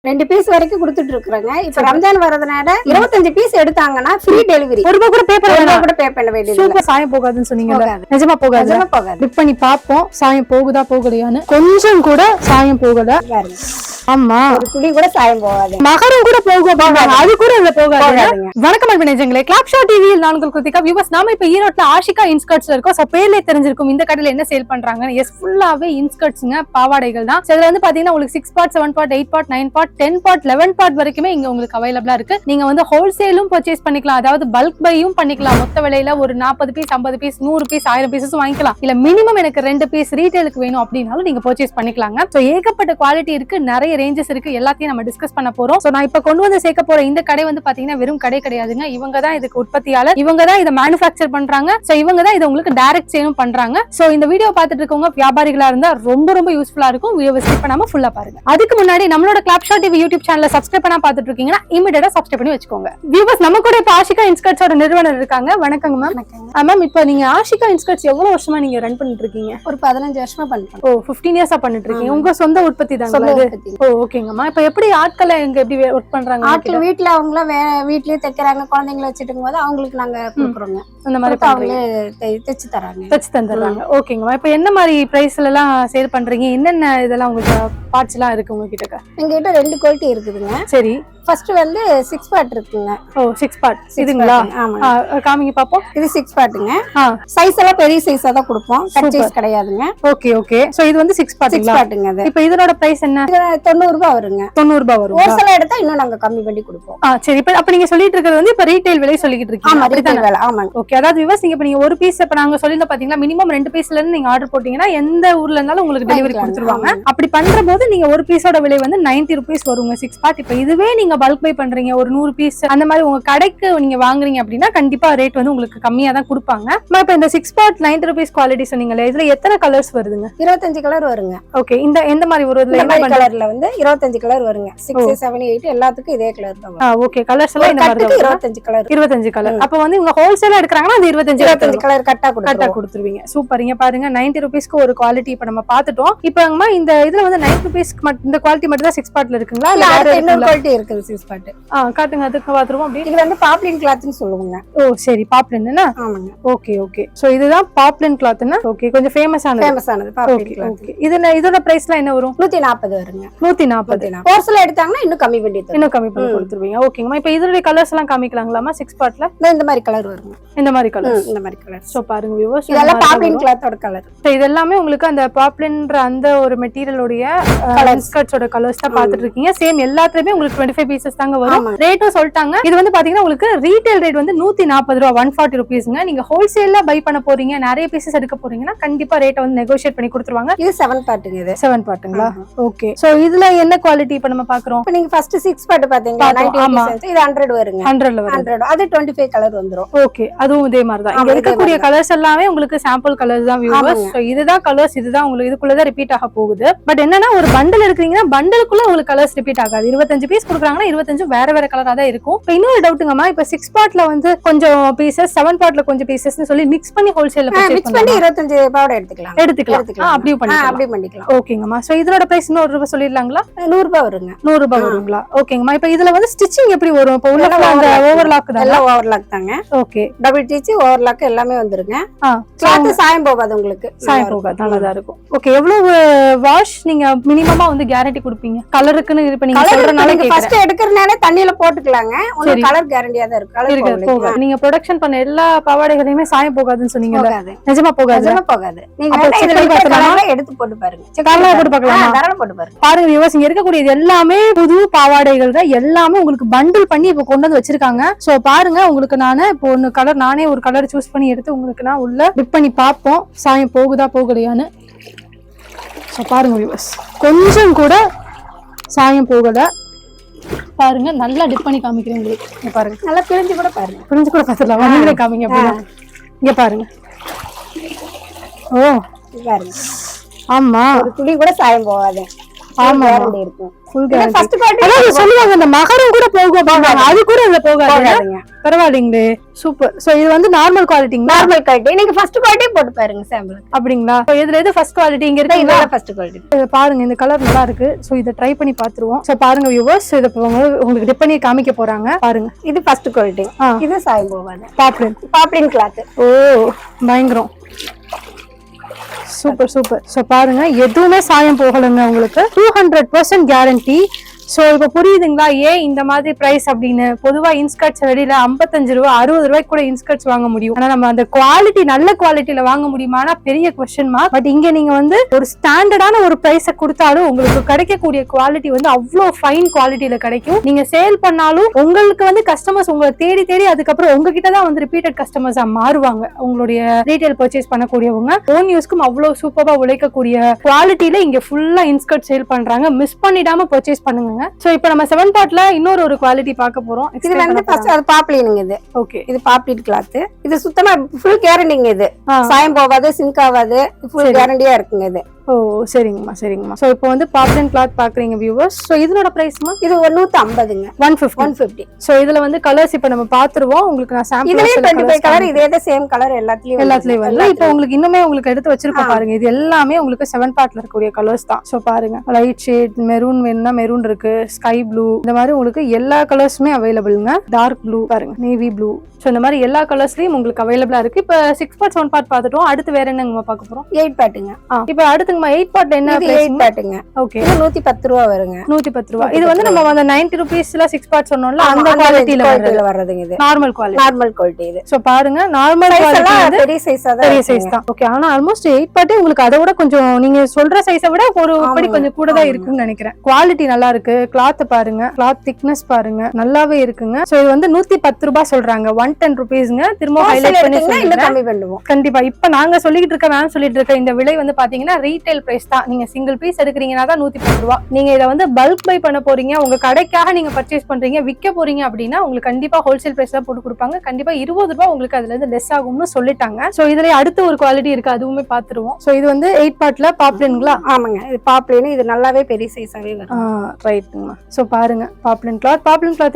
2 piece வரைக்கும் கொடுத்துட்டு இருக்கறங்க. இப்ப ரம்ஜான் வரதுனால 25 பீஸ் எடுத்தாங்கன்னா ஃப்ரீ டெலிவரி. ஒரு ரூபாய் கூட பே பண்ண வேண்டியது. சூப்பர். சாயம் போகாதுன்னு சொன்னீங்கல்ல, நிஜமா போகாது? நிஜமா போகாது. டிப் பண்ணி பாப்போம் சாயம் போகுதா போகலையான்னு. கொஞ்சம் கூட சாயம் போகல. ஆமா, ஒரு துளி கூட சாயம் போகாது. மகரம் கூட போகும், அது கூட இதுல போகாது. வணக்கம் அன்பு நேயர்களே, கிளாப் ஷோ டிவியில் நான் உங்கள் கிருத்திகா. வியூவர்ஸ், நாம இப்ப ஈரோட்ல ஆஷிகா இன்ஸ்கர்ட்ஸ்ல இருக்கோம். சோ பேர்ல தெரிஞ்சிருக்கும் இந்த கடையில என்ன சேல் பண்றாங்க. எஸ், ஃபுல்லாவே இன்ஸ்கர்ட்ஸ்ங்க, பாவாடைகள் தான். இதுல வந்து பாத்தீங்கன்னா உங்களுக்கு 6 part, 7 part, 8 part, 9 part, 10 part, 11 part வரைக்குமே இங்க உங்களுக்கு அவைலபிளா இருக்கு. நீங்க வந்து ஹோல்சேலும் பர்ச்சேஸ் பண்ணிக்கலாம், அதாவது பல்க் பையும் பண்ணிக்கலாம். மொத்த விலையில ஒரு 40 பீஸ், 50 பீஸ், 100 பீஸ், 1000 பீஸஸ் வாங்கிக்கலாம். இல்ல மினிமம் எனக்கு 2 பீஸ் ரீட்டைலுக்கு வேணும் அப்படின்னாலும் நீங்க பர்ச்சேஸ் பண்ணிக்கலாங்க. சோ ஏகப்பட்ட குவாலிட்டி இருக்கு, நிறைய ரேஞ்சஸ் இருக்கு. எல்லாத்தையும் நம்ம டிஸ்கஸ் பண்ண போறோம். சோ நான் இப்ப கொண்டு வந்து சேர்க்க போற இந்த கடை வந்து பாத்தீங்கன்னா வெறும் கடை கிடையாதுங்க. இவங்க தான் இதுக்கு உற்பத்தியாளர், இவங்க தான் இதை மேனுஃபேக்சர் பண்றாங்க. சோ இவங்க தான் இதை உங்களுக்கு டைரக்ட் சேலும் பண்றாங்க. சோ இந்த வீடியோ பார்த்துட்டு இருக்கவங்க வியாபாரிகளா இருந்தா ரொம்ப ரொம்ப யூஸ்ஃபுல்லா இருக்கும். வீடியோவை ஸ்கிப் பண்ணாம ஃபுல்லா பாருங்க. அதுக்கு முன்னாடி நம்மளோட கிளாப் ஷோ டிவி யூடியூப் சேனலை சப்ஸ்கிரைப் பண்ணா பார்த்துட்டு இருக்கீங்கன்னா இமிடியேட்டா சப்ஸ்கிரைப் பண்ணி வச்சுக்கோங்க. வியூவர்ஸ், நம்ம கூட இப்ப ஆஷிகா இன்ஸ்கர்ட்ஸோட நிறுவனர் இருக்காங்க. வணக்கங்க மேம். மேம், இப்ப நீங்க ஆஷிகா இன்ஸ்கர்ட்ஸ் எவ்வளவு வருஷமா நீங்க ரன் பண்ணிட்டு இருக்கீங்க? ஒரு 15 வருஷமா பண்றோம். ஓ, 15 இயர்ஸா பண்ணிட்டு இருக்கீங்க. உங்க சொந்த உற்பத்தி தாங்களா இது? ஓ, ஓகேங்கம்மா. இப்ப எப்படி ஆட்களை எங்க எப்படி ஒர்க் பண்றாங்க? ஆட்கள் வீட்டுல அவங்கள வீட்லயே தைக்கிறாங்க. குழந்தைங்களை வச்சுட்டு போது அவங்களுக்கு நாங்க கொடுக்குறோங்க. அந்த மாதிரி அவங்களே தைச்சு தராங்க, தச்சு தந்துடுறாங்க. ஓகேங்கம்மா. இப்ப என்ன மாதிரி பிரைஸ்ல எல்லாம் சேல் பண்றீங்க? என்னென்ன இதெல்லாம் உங்களுக்கு பார்ட்ஸ் எல்லாம் இருக்கு உங்க கிட்ட? எங்க கிட்ட 2 குவாலிட்டி இருக்குதுங்க. சரி, ஃபர்ஸ்ட் வந்து 6 பார்ட் இருக்குங்க. ஓ, 6 பார்ட் இதுங்களா? ஆமா, காமிங்க பாப்போம். இது 6 பார்ட்டுங்க. சைஸ் எல்லாம் பெரிய சைஸா தான் கொடுப்போம், கட் சைஸ் கிடையாதுங்க. Okay okay. சோ இது வந்து 6 பார்ட்டுங்க. அது இப்போ இதோட பிரைஸ் என்ன? 90 ரூபாய் வருங்க. 90 ரூபாய் வரும். ஹோல்சேல் எடுத்தா இன்னும் நாங்க கம்மி பண்ணி கொடுப்போம். சரி. இப்ப அப்ப நீங்க சொல்லிட்டு இருக்கிறது வந்து இப்ப ரீட்டைல் விலை சொல்லிட்டு இருக்கீங்க. ஆமா, ரீட்டைல் விலை. ஆமாங்க. ஓகே. அதாவது விவசாய இப்ப நீங்க ஒரு பீஸ் இப்ப நாங்க சொல்லிருந்தோம் பாத்தீங்களா, மினிமம் 2 பீஸ்ல இருந்து நீங்க ஆர்டர் போட்டீங்கன்னா எந்த ஊர்ல இருந்தாலும் உங்களுக்கு டெலிவரி கொடுத்துருவாங்க. அப்படி பண்ற போது நீங்க ஒரு பீஸோட விலை வந்து 90 ரூபீஸ் வருங்க 6 பார்ட். இப்ப இதுவே நீங்க பல்க் பை பண்றீங்க, ஒரு 100 பீஸ் அந்த மாதிரி உங்க கடைக்கு நீங்க வாங்குறீங்க அப்படின்னா கண்டிப்பா ரேட் வந்து உங்களுக்கு கம்மியா தான் கொடுப்பாங்க. இப்ப இந்த 6 பார்ட் 90 ரூபீஸ் குவாலிட்டி சொன்னீங்களே, இதுல எத்தனை கலர்ஸ் வருதுங்க? 25 கலர் வருங்க. ஓகே. இந்த எந்த மாதிரி ஒரு கலர்ல வந்து 25 கலர் வருங்க. 6, 7, 8 எல்லாத்துக்கும் இதே கலர் தான். ஓகே. கலர்ஸ் எல்லாம் இந்த மாதிரி 25 கலர். 25 கலர். அப்ப வந்து இவங்க ஹோல்சேலா எடுக்கறாங்கன்னா அது 25 கலர் கட்டா கொடுத்துருவீங்க. சூப்பர். இங்க பாருங்க, 90 ரூபீஸ்க்கு ஒரு குவாலிட்டி இப்ப நம்ம பாத்துட்டோம். இப்ப இந்த இதுல வந்து 90 ரூபீஸ்க்கு இந்த குவாலிட்டி மட்டும் தான் 6 பார்ட்ல இருக்குங்களா? இல்ல வேற இன்னொரு குவாலிட்டி இருக்குது 6 பார்ட். காட்டுங்க, அதுக்கு பாத்துருவோம். அப்படி இது வந்து பாப்லின் கிளாத்னு சொல்லுவாங்க. ஓ சரி, பாப்லின்னா? ஆமாங்க. Okay okay. சோ இதுதான் பாப்லின் கிளாத்னா? ஓகே. கொஞ்சம் ஃபேமஸானது பாப்லின் கிளாத். ஓகே. இதோட பிரைஸ்லாம் என்ன வரும்? 140 வருங்க. 140. ஹோல்சேல் எடுத்தாங்கன்னா இன்னும் கம்மி பண்ணி கொடுத்துருவீங்க. ஓகேங்கம்மா. இப்ப இதோட கலர்ஸ் எல்லாம் காமிக்கலாங்களாமா 6 பார்ட்ல? இந்த மாதிரி கலர் வருங்க. இந்த மாதிரி கலர். சோ பாருங்க வியூவர்ஸ், இதெல்லாம் பாப்லின் கிளாத்தோட கலர். சோ இது எல்லாமே உங்களுக்கு அந்த பாப்லின்ற அந்த ஒரு மெட்டீரியலோட இன்ஸ்கர்ட்ஸோட கலர்ஸ் தான் பாத்துட்டு இருக்கீங்க. சேம் எல்லாத்துலயுமே உங்களுக்கு 25 பீசஸ் தாங்க வரும். ரேட்டும் சொல்லிட்டாங்க. இது வந்து பாத்தீங்கன்னா உங்களுக்கு ரீட்டைல் ரேட் வந்து 140 ரூபாய், 140 ரூபீஸ்ங்க. நீங்க ஹோல்சேல்ல பை பண்ண போறீங்க, நிறைய பீசஸ் எடுக்க போறீங்கன்னா கண்டிப்பா ரேட்டை வந்து நெகோஷியேட் பண்ணி கொடுத்துருவாங்க. இது 7 பார்ட்டுங்க. இது 7 பார்ட்டுங்களா? ஓகே. சோ இதுல என்ன குவாலிட்டி இப்ப நம்ம பாக்குறோம்? இப்ப நீங்க ஃபர்ஸ்ட் 6 பார்ட் பாத்தீங்களா, 90 இது 100 வருங்க. 100ல வரும். 100 அது 25 கலர் வந்துரும். ஓகே. அதுவும் இதே மாதிரி தான். இங்க இருக்கக்கூடிய கலர்ஸ் எல்லாமே உங்களுக்கு சாம்பிள் கலர்ஸ் தான் வியூவர்ஸ். சோ இதுதான் கலர்ஸ், இதுதான் உங்களுக்கு இதுக்குள்ள தான் ரிப்பீட் ஆக போகுது. பட் என்னன்னா ஒரு பண்டல் எடுக்கறீங்கன்னா பண்டலுக்குள்ள உங்களுக்கு கலர்ஸ் ரிப்பீட் ஆகாது. 25 பீஸ் கொடுக்குறாங்கன்னா 25 வேற வேற கலரா தான் இருக்கும். இப்ப இன்னொரு டவுட்டுங்கம்மா, இப்ப 6 பார்ட்ல வந்து கொஞ்சம் பீசஸ், 7 பார்ட்ல கொஞ்சம் பீசஸ்னு சொல்லி மிக்ஸ் பண்ணி ஹோல்சேல்ல மிக்ஸ் பண்ணி 25 பாவோட எடுத்துக்கலாம். அப்படியே பண்ணிக்கலாம். ஓகேங்கம்மா. சோ இதோட பிரைஸ் இன்னொரு ரூபாய் சொல்லிடலாங்களா? 100 ரூபாய் வருங்க. 100 ரூபாய் வருங்களா? ஓகேங்கம்மா. இப்ப இதுல வந்து ஸ்டிச்சிங் எப்படி வரும்? இப்ப உள்ள அந்த ஓவர்லாக் தான். எல்லாம் ஓவர்லாக் தாங்க. ஓகே. டபுள் ஸ்டிட்ச், ஓவர்லாக் எல்லாமே வந்துருங்க. கிளாத் சாயம் போகாது உங்களுக்கு. சாயம் போகாது, நல்லதா இருக்கும். ஓகே. எவ்வளவு வாஷ் நீங்க மினிமமா வந்து கேரண்டி கொடுப்பீங்க? கலருக்குன்னு இப்ப நீங்க சொல்றனால ஃபர்ஸ்ட் எடுக்கறனால தண்ணியில போட்டுக்கலாங்க. உங்களுக்கு கலர் கேரண்டியா தான் இருக்கு. கலர் போகாது. நீங்க ப்ரொடக்ஷன் பண்ண எல்லா பாவாடைகளையுமே சாயம் போகாதுன்னு சொன்னீங்கல, நிஜமா போகாது? நீங்க எடுத்து போட்டு பாருங்க. போட்டு பார்க்கலாம். பாருங்க வியூவர்ஸ், இங்க இருக்கக்கூடிய எல்லாமே புது பாவாடைகள் தான். எல்லாமே உங்களுக்கு பண்டில் பண்ணி இப்ப கொண்டு வந்து வச்சிருக்காங்க. சோ பாருங்க, உங்களுக்கு நானே இப்போ ஒன்னு கலர், நானே ஒரு கலர் சூஸ் பண்ணி எடுத்து உங்களுக்கு நான் உள்ள டிப் பண்ணி பார்ப்போம் சாயம் போகுதா போகலையான்னு. சோ பாருங்க வியூவர்ஸ், கொஞ்சம் கூட சாயம் போகல. பாருங்க, நல்லா டிப் பண்ணி காமிக்கிறேன் உங்களுக்கு. பாருங்க, நல்லா பிரிஞ்சு கூட பாருங்க. பிரிஞ்சு கூட பார்த்துடலாம். நீங்களே காமிங்க அப்படின்னா. இங்க பாருங்க. ஓ பாருங்க. ஆமா, ஒரு துளி கூட சாயம் போகாது. ஆமா கேரண்டி இருக்கும். ஃபுல் இது கேரண்டி. ஃபர்ஸ்ட் குவாலிட்டி அதாவது சொல்லுவாங்க இந்த மகரம் கூட போகும் பாருங்க, அது கூட இதுல போகாது. போகாதுங்க. பரவாயில்லைங்களே, சூப்பர். சோ இது வந்து நார்மல் குவாலிட்டிங்களா? Normal quality. நீங்க ஃபர்ஸ்ட் குவாலிட்டி போட்டு பாருங்க சாம்பிள். அப்படிங்களா? So இதுல எது ஃபர்ஸ்ட் குவாலிட்டி இங்க இருக்குங்களா? இதெல்லாம் ஃபர்ஸ்ட் குவாலிட்டி. இத பாருங்க, இந்த கலர் நல்லா இருக்கு. சோ இத ட்ரை பண்ணி பாத்துருவோம். சோ பாருங்க வியூவர்ஸ், இத உங்களுக்கு டிப் பண்ணி காமிக்க போறாங்க பாருங்க. இது ஃபர்ஸ்ட் குவாலிட்டி. இது சாயம் போவாது. Poplin cloth. ஓ பயங்கரம், சூப்பர் சூப்பர். சோ பாருங்க, எதுவுமே சாயம் போகலங்க உங்களுக்கு. 200% கேரண்டி. சோ இப்ப புரியுதுங்களா ஏன் இந்த மாதிரி பிரைஸ் அப்படின்னு. பொதுவா இன்ஸ்கர்ட்ஸ் வெளியில 55 ரூபாய் 60 ரூபாய்க்கு கூட இன்ஸ்கர்ட்ஸ் வாங்க முடியும். ஆனா நம்ம அந்த குவாலிட்டி நல்ல குவாலிட்டியில வாங்க முடியுமானா பெரிய क्वेश्चन மார்க். பட் இங்க நீங்க வந்து ஒரு ஸ்டாண்டர்டான ஒரு பிரைஸ கொடுத்தாலும் உங்களுக்கு கிடைக்கக்கூடிய குவாலிட்டி வந்து அவ்வளவு ஃபைன் குவாலிட்டியில கிடைக்கும். நீங்க சேல் பண்ணாலும் உங்களுக்கு வந்து கஸ்டமர்ஸ் உங்களை தேடி தேடி அதுக்கப்புறம் உங்ககிட்ட தான் வந்து ரிப்பீட்டட் கஸ்டமர்ஸா மாறுவாங்க. உங்களுடைய ரீட்டைல் பர்ச்சேஸ் பண்ணக்கூடியவங்க ஓன் யூஸ்க்கும் அவ்வளவு சூப்பரா உழைக்கக்கூடிய குவாலிட்டியில இங்க ஃபுல்லா இன்ஸ்கர்ட் சேல் பண்றாங்க. மிஸ் பண்ணிடாம பர்ச்சேஸ் பண்ணுங்க. சோ இப்போ நம்ம 7 பார்ட்ல இன்னொரு ஒரு குவாலிட்டி பார்க்க போறோம். இது வந்து ஃபர்ஸ்ட் அது பாப்ளினுங்க. இது ஓகே, இது பாப்ளின் கிளாத். இது சுத்தமா ஃபுல் கேரண்டிங்க. இது சாயம் போகாது, சிங்க் ஆகாது, ஃபுல் கேரண்டியா இருக்குங்க இது. ஓ சரிங்கம்மா சரிங்கம்மா. சோ இப்போ வந்து பாப்ளின் கிளாத் பாக்குறீங்க வியூவர்ஸ். சோ இதனோட பிரைஸ்மா? இது 150ங்க. 150. சோ இதுல வந்து கலர்ஸ் இப்போ நம்ம பாத்துருவோம். உங்களுக்கு நான் சாம்பிள் இதுலயே 25 கலர், இதே சேம் கலர் எல்லாத்துலயும் வரல. இப்போ உங்களுக்கு இன்னுமே உங்களுக்கு எடுத்து வச்சிருக்கோம் பாருங்க. இது எல்லாமே உங்களுக்கு 7 பார்ட்ல இருக்கக்கூடிய கலர்ஸ் தான். சோ பாருங்க, லைட் ஷேட் மெரூன் வேணும்னா மெரூன் இருக்கு, ஸ்கை ப்ளூ, இந்த மாதிரி உங்களுக்கு எல்லா கலர்ஸுமே அவைலபிள்ங்க. டார்க் ப்ளூ பாருங்க, நேவி ப்ளூ. சோ இந்த மாதிரி எல்லா கலர்ஸ்லயும் உங்களுக்கு அவைலபிளா இருக்கு. இப்போ 6 பார்ட் 7 பார்ட் பாத்துட்டோம். அடுத்து வேற என்னங்க பார்க்க போறோம்? 8 பார்ட்டுங்க. இப்போ அடுத்துங்க 8 பார்ட் என்ன பிரைஸ்? 8 பார்ட்டுங்க. ஓகே, இது 110 ரூபாய் வருங்க. 110 ரூபாய். இது வந்து நம்ம அந்த 90 ரூபீஸ்ல 6 பார்ட் சொன்னோம்ல, அந்த குவாலிட்டில வர்றதுங்க. இது நார்மல் குவாலிட்டி. நார்மல் குவாலிட்டி இது. சோ பாருங்க, நார்மல் குவாலிட்டி வந்து பெரிய சைஸா தான், பெரிய சைஸ் தான். ஓகே, ஆனா ஆல்மோஸ்ட் 8 பார்ட் உங்களுக்கு அதை விட கொஞ்சம் நீங்க சொல்ற சைஸை விட ஒரு படி கொஞ்சம் கூட தான் இருக்குன்னு நினைக்கிறேன். குவாலிட்டி நல்லா இருக்கு. கிளாத் பாருங்க, கிளாத் திக்னஸ் பாருங்க, நல்லாவே இருக்குங்க. சோ இது வந்து 110 ரூபாய் சொல்றாங்க. 110 ரூபீஸ்ங்க. திரும்ப ஹைலைட் பண்ணி இன்னும் கம்மி பண்ணுவோம். கண்டிப்பா. இப்ப நாங்க சொல்லிட்டு இருக்க மேம் சொல்லிட்டு இருக்க இந்த விலை வந்து பாத்தீங்கன்னா ரீட்டைல் பிரைஸ் தான். நீங்க சிங்கிள் பீஸ் எடுக்கிறீங்கன்னா தான் 110 ரூபாய். நீங்க இதை வந்து பல்க் பை பண்ண போறீங்க, உங்க கடைக்காக நீங்க பர்ச்சேஸ் பண்றீங்க, விற்க போறீங்க அப்படின்னா உங்களுக்கு கண்டிப்பா ஹோல்சேல் பிரைஸ் தான் போட்டு கொடுப்பாங்க. கண்டிப்பா 20 ரூபாய் உங்களுக்கு அதுல இருந்து லெஸ் ஆகும்னு சொல்லிட்டாங்க. சோ இதுல அடுத்த ஒரு குவாலிட்டி இருக்கு, அதுவுமே பாத்துருவோம். சோ இது வந்து 8 பார்ட்ல பாப்ளின்களா? ஆமாங்க, இது பாப்ளின். இது நல்லாவே பெரிய சைஸாவே வரும். ரைட்டுங்க. சோ பாருங்க, பாப்ளின் கிளாத்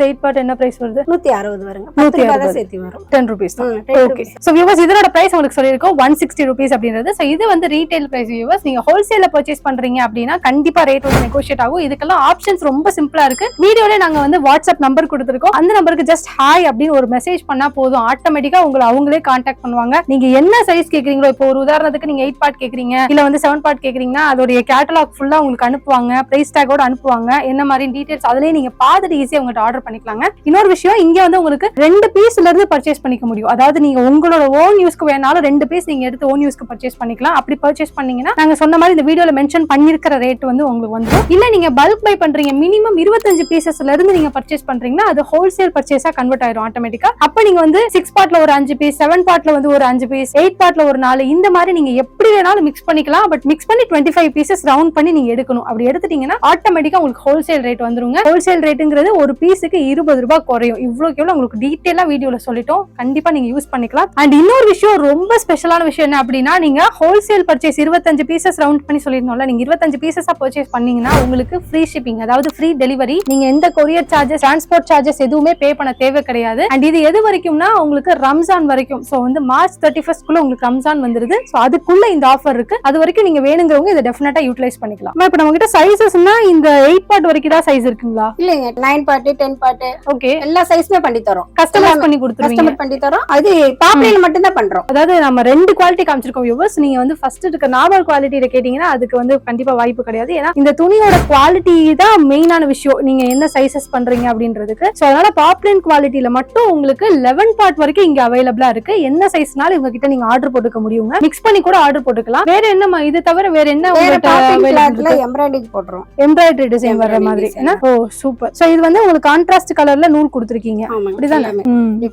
8 பார்ட் என்ன பிரைஸ் வருது? 160 வருங்க. 160 சேர்த்து வரும். 10 ரூபீஸ் தான். ஓகே, சோ வியூவர்ஸ் இதோட பிரைஸ் உங்களுக்கு சொல்லிருக்கோம் 160 ரூபீஸ் அப்படின்றது. சோ இது வந்து ரீட்டைல் பிரைஸ் வியூவர்ஸ். நீங்க ஹோல்சேல்ல பர்ச்சேஸ் பண்றீங்க அப்படின்னா கண்டிப்பா ரேட் வந்து நெகோஷியேட் ஆகும். இதுக்கெல்லாம் ஆப்ஷன்ஸ் ரொம்ப சிம்பிளா இருக்கு. வீடியோல நாங்க வந்து வாட்ஸ்அப் நம்பர் கொடுத்திருக்கோம். அந்த நம்பருக்கு ஜஸ்ட் ஹாய் அப்படின்னு ஒரு மெசேஜ் பண்ணா போதும், ஆட்டோமேட்டிக்கா உங்களை அவங்களே கான்டாக்ட் பண்ணுவாங்க. நீங்க என்ன சைஸ் கேக்குறீங்களோ, இப்போ ஒரு உதாரணத்துக்கு நீங்க 8 பார்ட் கேக்குறீங்க, இல்ல வந்து 7 பார்ட் கேக்குறீங்கன்னா அதோட கேட்டலாக் ஃபுல்லா உங்களுக்கு அனுப்புவாங்க, பிரைஸ் டேக்கோட அனுப்புவாங்க, என்ன மாதிரி டீடைல்ஸ் அதுலயே நீங்க பார்த்துட்டு ஈஸியா உங்கள்ட்ட ஆர்டர் பண்ணிக்கலாங்க. இன்னொரு விஷயம், இங்க வந்து உங்களுக்கு 2 பீஸ்ல இருந்து பர்ச்சேஸ் பண்ணிக்க முடியும். அதாவது நீங்க உங்களோட ஓன் யூஸ்க்கு வேணாலும் 2 பீஸ் நீங்க எடுத்து ஓன் யூஸ்க்கு பர்ச்சேஸ் பண்ணிக்கலாம். அப்படி பர்ச்சேஸ் பண்ணீங்கன்னா நாங்க சொன்ன மாதிரி இந்த வீடியோல மென்ஷன் பண்ணிருக்கிற ரேட் வந்து உங்களுக்கு வந்துடும். இல்ல நீங்க பல்க் பை பண்றீங்க, மினிமம் 25 பீசஸ்ல இருந்து நீங்க பர்ச்சேஸ் பண்றீங்கன்னா அது ஹோல்சேல் பர்ச்சேஸா கன்வெர்ட் ஆயிடும் ஆட்டோமேட்டிக்கா. அப்ப நீங்க வந்து 6 பார்ட்ல ஒரு 5 பீஸ், 7 பார்ட்ல வந்து ஒரு 5 பீஸ், 8 பார்ட்ல ஒரு 4, இந்த மாதிரி நீங்க எப்படி வேணாலும் மிக்ஸ் பண்ணிக்கலாம். பட் மிக்ஸ் பண்ணி 25 பீசஸ் ரவுண்ட் பண்ணி நீங்க எடுக்கணும். அப்படி எடுத்துட்டீங்கன்னா ஆட்டோமேட்டிக்கா உங்களுக்கு ஹோல்சேல் ரேட் வந்துருங்க. ஹோல்சேல் ரேட்டுங்கிறது ஒரு பீஸுக்கு 20 ரூபாய் குறையும். இவ்வளவுக்கு எவ்வளவு உங்களுக்கு டீடைலா வீடியோல சொல்லிட்டோம். கண்டிப்பா நீங்க யூஸ் பண்ணிக்கலாம். அண்ட் இன்னொரு விஷயம், ரொம்ப ஸ்பெஷலான விஷயம் என்ன அப்படின்னா, நீங்க ஹோல்சேல் பர்ச்சேஸ் 25 பீசஸ் ரவுண்ட் பண்ணி சொல்லிருந்தோம்ல, நீங்க 25 பீசஸா பர்ச்சேஸ் பண்ணீங்கன்னா உங்களுக்கு ஃப்ரீ ஷிப்பிங், அதாவது ஃப்ரீ டெலிவரி. நீங்க எந்த கொரியர் சார்ஜஸ், டிரான்ஸ்போர்ட் சார்ஜஸ் எதுவுமே பே பண்ண தேவை கிடையாது. அண்ட் இது எது வரைக்கும்னா உங்களுக்கு ரம்ஜான் வரைக்கும். சோ வந்து மார்ச் 31 குள்ள உங்களுக்கு ரம்ஜான் வந்துருது. சோ அதுக்குள்ள இந்த ஆஃபர் இருக்கு. அது வரைக்கும் நீங்க வேணுங்கிறவங்க இதை டெஃபினட்டா யூட்டிலைஸ் பண்ணிக்கலாம். இப்ப நம்ம கிட்ட சைஸஸ்னா இந்த 8 பார்ட் வரைக்கும் தான் சைஸ் இருக்குங்களா? இல்லங்க, 9 பார்ட், 10 பார்ட், ஓகே, எல்லா சைஸ்மே பண்ணி தரோம். கஸ்டமைஸ் பண்ணி கொடுத்துருவீங்க. கஸ்டமைஸ் பண்ணி தரோம். அது பாப்ளின் மட்டும் தான் பண்றோம். அதாவது நம்ம 2 குவாலிட்டி காமிச்சிருக்கோம் வியூவர்ஸ். நீங்க வந்து ஃபர்ஸ்ட் இருக்க நார்மல் குவாலிட்டியில கேட்டீங்கன்னா அதுக்கு வந்து கண்டிப்பா வாய்ப்பு கிடையாது. ஏன்னா இந்த துணியோட குவாலிட்டி தான் மெயினான விஷயம், நீங்க என்ன சைசஸ் பண்றீங்க அப்படின்றதுக்கு. சோ அதனால பாப்ளின் குவாலிட்டியில மட்டும் உங்களுக்கு 11 பார்ட் வரைக்கும் இங்க அவைலபிளா இருக்கு. என்ன சைஸ்னாலும் இவங்க கிட்ட நீங்க ஆர்டர் போட்டுக்க முடியுங்க. மிக்ஸ் பண்ணி கூட ஆர்டர் போட்டுக்கலாம். வேற என்னமா இது தவிர வேற என்ன உங்கள்ட்ட எம்ப்ராய்டரி போடுறோம், எம்ப்ராய்டரி டிசைன் வர்ற மாதிரி. ஓ சூப்பர். சோ இது வந்து உங்களுக்கு கான்ட்ராஸ்ட் கலர்ல நூல் கொடுத்திருக்கீங்க, அப்படிதானே?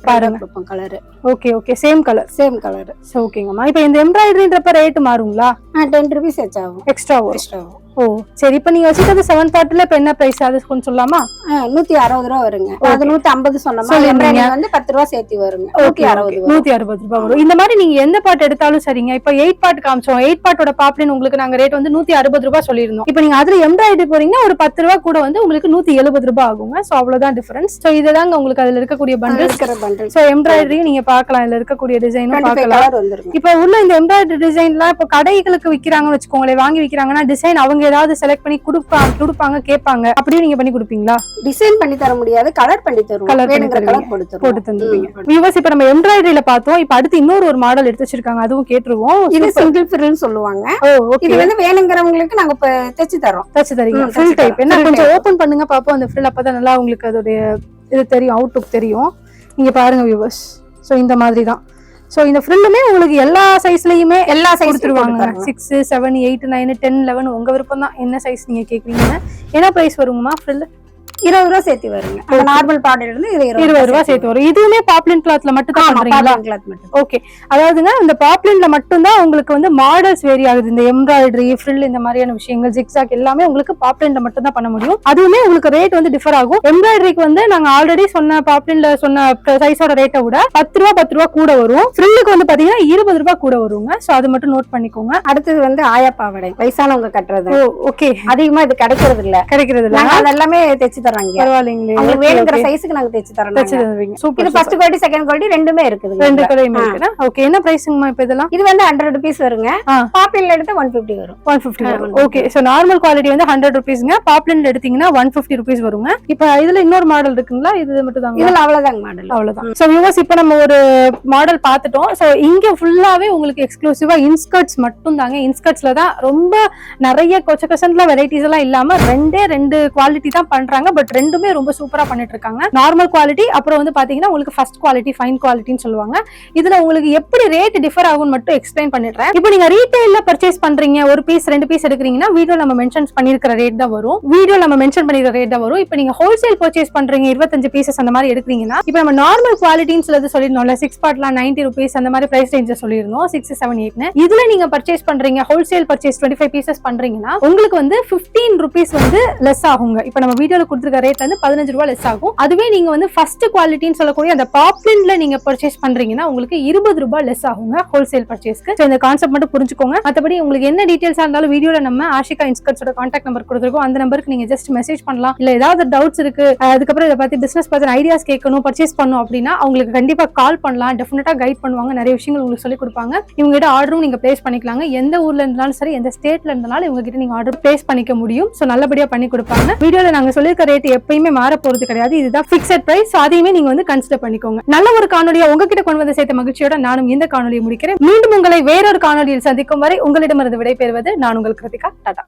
பாருங்க colour. Okay okay, same colour. Colour. So ஓகேங்கம்மா. இப்போ இந்த எம்ப்ராய்டரின்றப்ப ரேட் மாறுங்களா? 10 ரூபீஸ் எக்ஸ்ட்ரா ஆகும். எக்ஸ்ட்ரா வரும். ஓ சரி, இப்ப நீங்க வச்சுக்கிறது 7 பார்ட்ல இப்ப என்ன பிரைஸ் அது கொஞ்சம் சொல்லலாமா? 160 ரூபா வருங்க. அது 150 சொன்னோமா, சொல்லிருந்தீங்க. எம்ப்ராய்டிங் வந்து 10 ரூபா சேர்த்து வருங்க. 160 வரும். 160 ரூபாய் வரும். இந்த மாதிரி நீங்க எந்த பார்ட் எடுத்தாலும் சரிங்க. இப்ப 8 பார்ட் காமிச்சோம், 8 பார்ட்டோட பாப்ளின் உங்களுக்கு நாங்க ரேட் வந்து 160 ரூபாய் சொல்லியிருந்தோம். இப்ப நீங்க அதுல எம்ப்ராய்டரி போறீங்கன்னா ஒரு 10 ரூபாய் கூட வந்து உங்களுக்கு 170 ரூபாய் ஆகுங்க. சோ அவ்வளவுதான் டிஃபரன்ஸ். சோ இதுதாங்க உங்களுக்கு அதுல இருக்கக்கூடிய பண்டில்ஸ். சோ எம்ப்ராய்டரி நீங்க பார்க்கலாம், இதுல இருக்கக்கூடிய டிசைனும் பார்க்கலாம். இப்ப உள்ள இந்த எம்ப்ராய்டரி டிசைன்லாம் இப்ப கடைகளுக்கு விக்கிறாங்கன்னு வச்சுக்கோங்களேன், வாங்கி விக்கிறாங்கன்னா டிசைன் அவங்க ஏதாவது செலக்ட் பண்ணி கொடுப்பாங்க கேட்பாங்க, அப்படியே நீங்க பண்ணி கொடுப்பீங்களா? டிசைன் பண்ணி தர முடியாது, கலர் பண்ணி தருவோம். கலர் போட்டு தந்துருவீங்க. வியூவர்ஸ் இப்ப நம்ம எம்ப்ராய்டரியில பார்த்தோம், இப்ப அடுத்து இன்னொரு மாடல் எடுத்து வச்சிருக்காங்க, அதுவும் கேட்டுருவோம். இது சிங்கிள் ஃபில்னு சொல்லுவாங்க. இது வந்து வேணுங்கிறவங்களுக்கு நாங்க இப்ப தைச்சு தரோம். தைச்சு தரீங்க. ஃபில் டைப் என்ன கொஞ்சம் ஓபன் பண்ணுங்க பாப்போம் அந்த ஃபில், அப்பதான் நல்லா உங்களுக்கு அதோட இது தெரியும், அவுட்லுக் தெரியும். நீங்க பாருங்க வியூவர்ஸ். சோ இந்த மாதிரி தான். சோ இந்த ஃப்ரில்லுமே உங்களுக்கு எல்லா சைஸ்லயுமே எல்லா சைஸ் கொடுத்துருவாங்க. 6, 7, 8, 9, 10, 11 உங்க விருப்பம் தான் என்ன சைஸ் நீங்க கேக்குறீங்க. என்ன பிரைஸ் வருங்கம்மா ஃப்ரில்? 20 ரூபாய் சேர்த்து வருங்க. நார்மல் பார்டர்ல இருந்து 20 ரூபாய் சேர்த்து வரும். இதுவுமே பாப்ளின் கிளாத்ல மட்டும் தான் பண்றீங்களா? ஓகே, அதாவதுங்க இந்த பாப்ளின்ல மட்டும் தான் உங்களுக்கு வந்து மாடல்ஸ் வேரி ஆகுது. இந்த எம்ப்ராய்டரி, ஃப்ரில் இந்த மாதிரியான விஷயங்கள், ஜிக்ஸாக் எல்லாமே உங்களுக்கு பாப்ளின்ல மட்டும் தான் பண்ண முடியும். அதுவுமே உங்களுக்கு ரேட் வந்து டிஃபர் ஆகும். எம்ப்ராய்டரிக்கு வந்து நாங்க ஆல்ரெடி சொன்ன பாப்ளின்ல சொன்ன சைஸோட ரேட்டை விட 10 ரூபாய் கூட வரும். ஃப்ரில்லுக்கு வந்து பாத்தீங்கன்னா 20 ரூபாய் கூட வருங்க. சோ அது மட்டும் நோட் பண்ணிக்கோங்க. அடுத்தது வந்து ஆயா பாவாடை, வயசானவங்க கட்டுறது. ஓகே, அதிகமா இது கிடைக்கிறது இல்ல. அதெல்லாமே தைச்சு தராங்க. பரவாயில்லைங்களே, உங்களுக்கு வேணுங்கிற சைஸ்க்கு நாங்க தைச்சு தரோம். சூப்பர். இது ஃபர்ஸ்ட் குவாலிட்டி, செகண்ட் குவாலிட்டி ரெண்டுமே இருக்குது. ரெண்டு கடையுமே இருக்குனா. ஓகே, என்ன பிரைஸ்ங்கமா இப்ப இதெல்லாம்? இது வந்து 100 ரூபீஸ் வருங்க. பாப்ளின்ல எடுத்தா 150 வரும். 150 வரும். ஓகே, சோ நார்மல் குவாலிட்டி வந்து 100 ரூபீஸ்ங்க. பாப்ளின்ல எடுத்தீங்கன்னா 150 ரூபீஸ் வருங்க. இப்ப இதுல இன்னொரு மாடல் இருக்குங்களா? இது மட்டும் தாங்க? இதுல அவ்வளவுதாங்க மாடல். அவ்வளவுதான். சோ வியூவர்ஸ் இப்ப நம்ம ஒரு மாடல் பார்த்துட்டோம். சோ இங்க ஃபுல்லாவே உங்களுக்கு எக்ஸ்க்ளூசிவா இன்ஸ்கர்ட்ஸ் மட்டும் தாங்க. இன்ஸ்கர்ட்ஸ்ல தான் ரொம்ப நிறைய கொச்சக்கசன்ல வெரைட்டிஸ் எல்லாம் இல்லாம ரெண்டு குவாலிட்டி தான் பண்றாங்க. பட் ரெண்டுமே ரொம்ப சூப்பரா பண்ணிட்டு இருக்காங்க. நார்மல் குவாலிட்டி, அப்புறம் வந்து பாத்தீங்கன்னா உங்களுக்கு ஃபர்ஸ்ட் குவாலிட்டி, ஃபைன் குவாலிட்டின்னு சொல்லுவாங்க. இதுல உங்களுக்கு எப்படி ரேட் டிஃபர் ஆகும்னு மட்டும் எக்ஸ்பிளைன் பண்ணிடுறேன். இப்போ நீங்க ரீட்டைல்ல பர்ச்சேஸ் பண்றீங்க, ஒரு பீஸ் 2 பீஸ் எடுக்கிறீங்கன்னா வீடியோ நம்ம மென்ஷன் பண்ணிருக்கிற ரேட் தான் வரும். இப்போ நீங்க ஹோல்சேல் பர்ச்சேஸ் பண்றீங்க, 25 பீசஸ் அந்த மாதிரி எடுக்கிறீங்கன்னா, இப்போ நம்ம நார்மல் குவாலிட்டின்னு சொல்லி சொல்லிருந்தோம்ல, 6 பார்ட்லாம் 90 ரூபீஸ் அந்த மாதிரி பிரைஸ் ரேஞ்ச் சொல்லிருந்தோம். 6, 7, 8 இதுல நீங்க பர்ச்சேஸ் பண்றீங்க, ஹோல்சேல் பர்ச்சேஸ் 25 பீசஸ் பண்றீங்கன்னா உங்களுக்கு வந்து 15 ரூபீஸ் வந்து லெஸ் ஆகுங்க. இப்போ நம்ம வீடியோல கொடுத்துருக்க ரேட்ல இருந்து 15 ரூபாய் லெஸ் ஆகும். அதுவே நீங்க வந்து ஃபர்ஸ்ட் குவாலிட்டின்னு சொல்லக்கூடிய அந்த பாப்ளின்ல நீங்க பர்ச்சேஸ் பண்றீங்கன்னா உங்களுக்கு 20 ரூபாய் லெஸ் ஆகுங்க ஹோல்சேல் பர்ச்சேஸ்க்கு. சோ இந்த கான்செப்ட் மட்டும் புரிஞ்சுக்கோங்க. மத்தபடி உங்களுக்கு என்ன டீடைல்ஸா இருந்தாலும் வீடியோல நம்ம ஆஷிகா இன்ஸ்கர்ட்ஸோட கான்டாக்ட் நம்பர் கொடுத்துருக்கோம். அந்த நம்பருக்கு நீங்க ஜஸ்ட் மெசேஜ் பண்ணலாம். இல்ல ஏதாவது டவுட்ஸ் இருக்கு, அதுக்கப்புறம் இதை பத்தி பிசினஸ் பத்தி ஐடியாஸ் கேட்கணும், பர்ச்சேஸ் பண்ணணும் அப்படின்னா அவங்களுக்கு கண்டிப்பா கால் பண்ணலாம். டெஃபினட்டா கைட் பண்ணுவாங்க, நிறைய விஷயங்கள் உங்களுக்கு சொல்லி கொடுப்பாங்க. இவங்க கிட்ட ஆர்டரும் நீங்க பிளேஸ் பண்ணிக்கலாங்க. எந்த ஊர்ல இருந்தாலும் சரி, எந்த ஸ்டேட்ல இருந்தாலும் இவங்க கிட்ட நீங்க ஆர்டர் பிளேஸ் பண்ணிக்க முடியும். சோ நல்லபடியா பண்ணி கொடுப்பாங்க. வீடியோல நாங்க சொல்லிருக்க ரேட் எப்பயுமே மாற போறது கிடையாது. இதுதான் பிக்ஸட் பிரைஸ். அதையுமே நீங்க வந்து கன்சிடர் பண்ணிக்கோங்க. நல்ல ஒரு காணொலியா உங்ககிட்ட கொண்டு வந்து சேர்த்த மகிழ்ச்சியோட நானும் இந்த காணொலியை முடிக்கிறேன். மீண்டும் உங்களை வேறொரு காணொலியில் சந்திக்கும் வரை உங்களிடமிருந்து விடைபெறுவது நான் உங்கள் கிருத்திகா. டாடா.